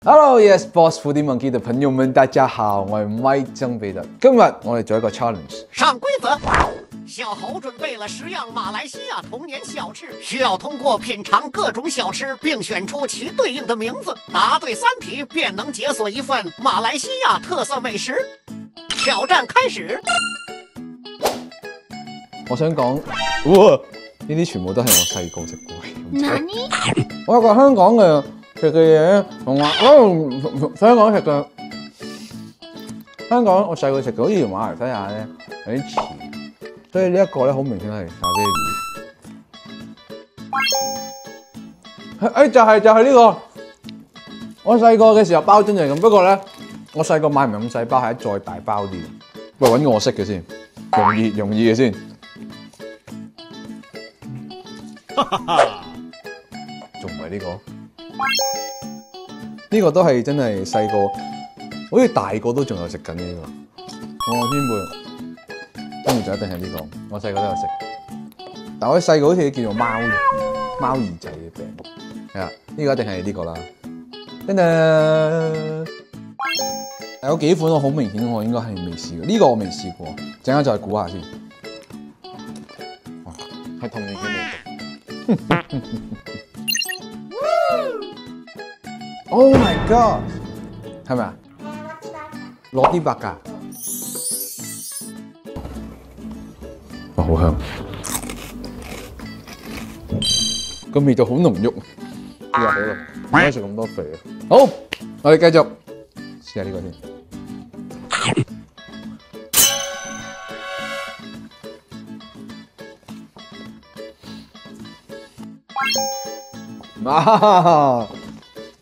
Hello，Yes Boss Foodie Monkey 的朋友們，大家好，我係麥曾比特。今日我哋做一個 challenge。上规则，小猴准备了10樣馬來西亞童年小吃，需要通過品嘗各種小吃，並選出其對應的名字。答對3題便能解鎖一份馬來西亞特色美食。挑戰開始。我想講，哇！呢啲全部都係我細個食過嘅。我有個香港嘅食嘅嘢，同話香港食嘅香港我細個食嘅，好似馬來西亞咧有啲似，所以呢一個咧好明顯係沙爹魚。就係呢個。我細個嘅時候包真係咁，不過咧我細個買唔係咁細包，係再大包啲。喂，揾個我識嘅先，容易嘅先。仲唔係呢個？呢個都係真係細個，好似大個都仲有食緊呢個。我先輩，跟住就一定係呢個。我細個都有食，但我細個好似叫做貓耳仔嘅餅。係啊，呢個一定係呢個啦。噔噔，有幾款我好明顯我應該係未試過，呢個我未試過，陣間再估下先。係童年嘅味道。Oh my god， 係咪啊？落啲白㗎，哇，好香，個味道好濃郁。呢個好啦，唔可以食咁多肥啊！好，我哋繼續試下呢個先。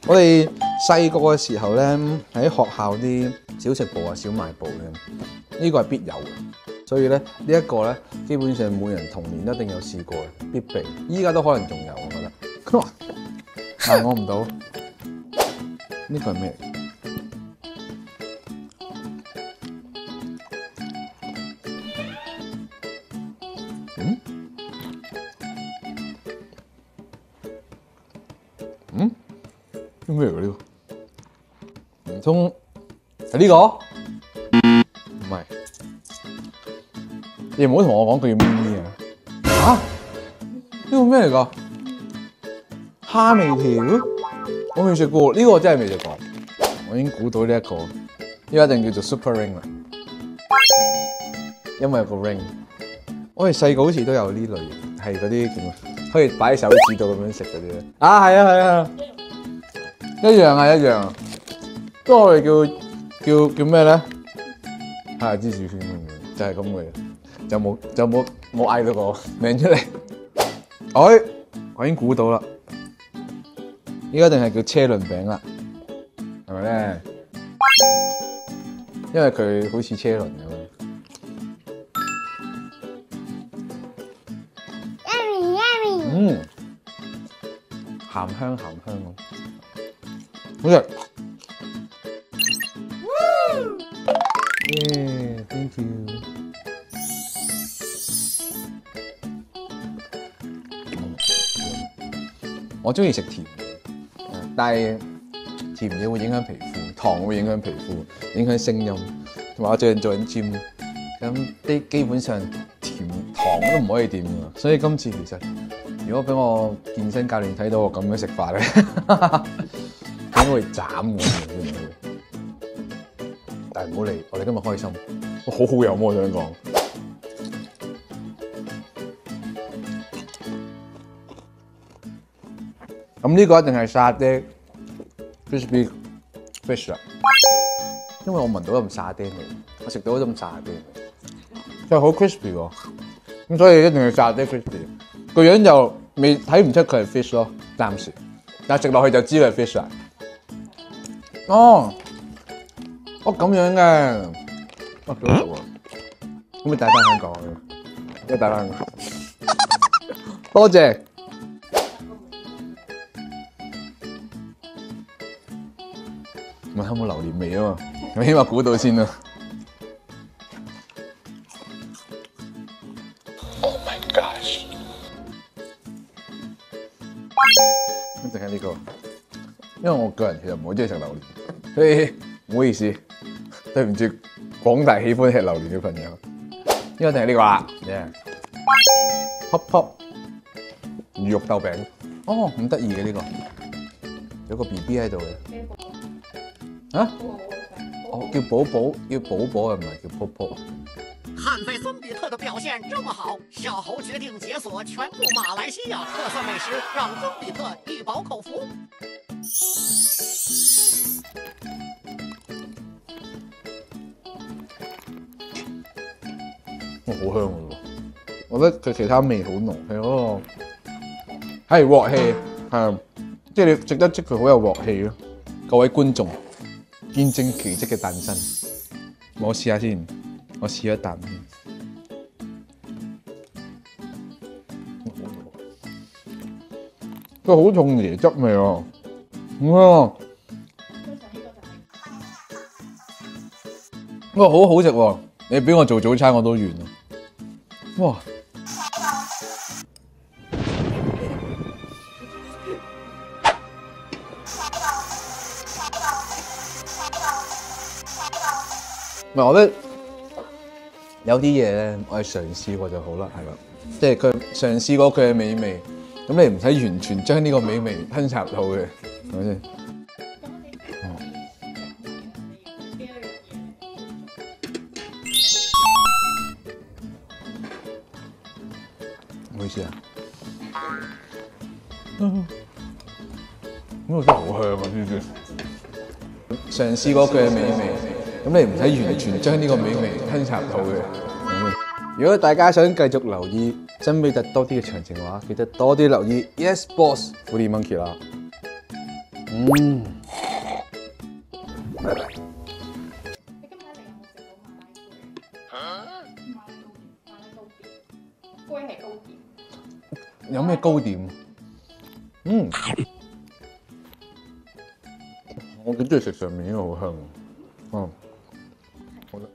我哋細個嘅時候咧，喺學校啲小食部啊、小賣部咧，呢個係必有嘅。所以咧，呢一個咧，基本上每人童年一定有試過嘅，必備。依家都可能仲有，我覺得。但係我唔到，呢個係咩？咩嚟㗎呢個？唔通係呢個？唔係，你唔好同我講佢叫咪咪啊！嚇？呢個咩嚟㗎？蝦味條？我未食過，呢個我真係未食過。我已經估到呢一個，呢個一定叫做 Super Ring 啦，因為有個 ring。我哋細個好似都有呢類，係嗰啲叫咩？可以擺喺手指度咁樣食嗰啲咧。啊，係啊！一樣啊，一樣啊，不過我哋叫咩咧？係芝士圈就係咁嘅，就冇嗌到個名出嚟。我已經估到啦，依家一定係叫車輪餅啦，係咪咧？因為佢好似車輪咁樣。Yummy， 鹹香咁。好食。Thank you。我中意食甜嘢，但係甜嘢會影響皮膚，糖會影響皮膚，影響聲音，同埋我最近做緊 gym，咁啲基本上甜糖都唔可以掂㗎，所以今次其實如果俾我健身教練睇到我咁樣食法咧，應該會斬我，但係唔好理，我哋今日開心，好好飲我想講。咁呢個一定係沙爹 crispy fish 啦，因為我聞到一陣沙爹味，我食到一陣沙爹味，真係好 crispy 喎，咁所以一定係沙爹 crispy。個樣就未睇唔出佢係 fish 咯，暫時，但係食落去就知佢係 fish 啦。哦，咁樣嘅，幾好食喎！可唔可以帶翻香港？可以帶翻香港。多謝。我有冇榴蓮味啊嘛？我起碼估到先啦。Oh my gosh！一定係呢個。因為我個人其實唔好中意食榴蓮，所以唔好意思，對唔住廣大喜歡食榴蓮嘅朋友。呢個定係呢個啦，Pop Pop 魚肉豆餅，哦咁得意嘅呢個，有個 BB 喺度嘅，啊？哦叫寶寶，叫寶寶啊，唔係叫 Pop Pop。看在孙比特的表現這麼好，小猴決定解鎖全部馬來西亞特色美食，讓曾比特一飽口福。好香喎！我覺得佢其他味好濃，係嗰個係鑊氣，係即係你值得知佢好有鑊氣咯。各位觀眾，見證奇蹟嘅誕生。我試下先，我試一啖先。佢好重椰汁味喎，哇！哇，好好食喎！你俾我做早餐我都完啦。哇！唔係，我覺得有啲嘢咧，我係嘗試過就好啦，係啦，即係佢嘗試過佢嘅美味，咁你唔使完全將呢個美味吞插到嘅，係咪先？唔好意思啊，呢個真係好香啊！知唔知？嘗試過佢嘅美味，咁你唔使完全將呢個美味吞插到嘅。如果大家想繼續留意曾比特多啲嘅詳情嘅話，記得多啲留意 Yes Boss Foodie Monkey 啦。拜拜。你今排一定有冇食到馬拉糕點？馬拉糕點，龜係糕點。有咩糕點？我幾中意食上面呢個好香。好啦。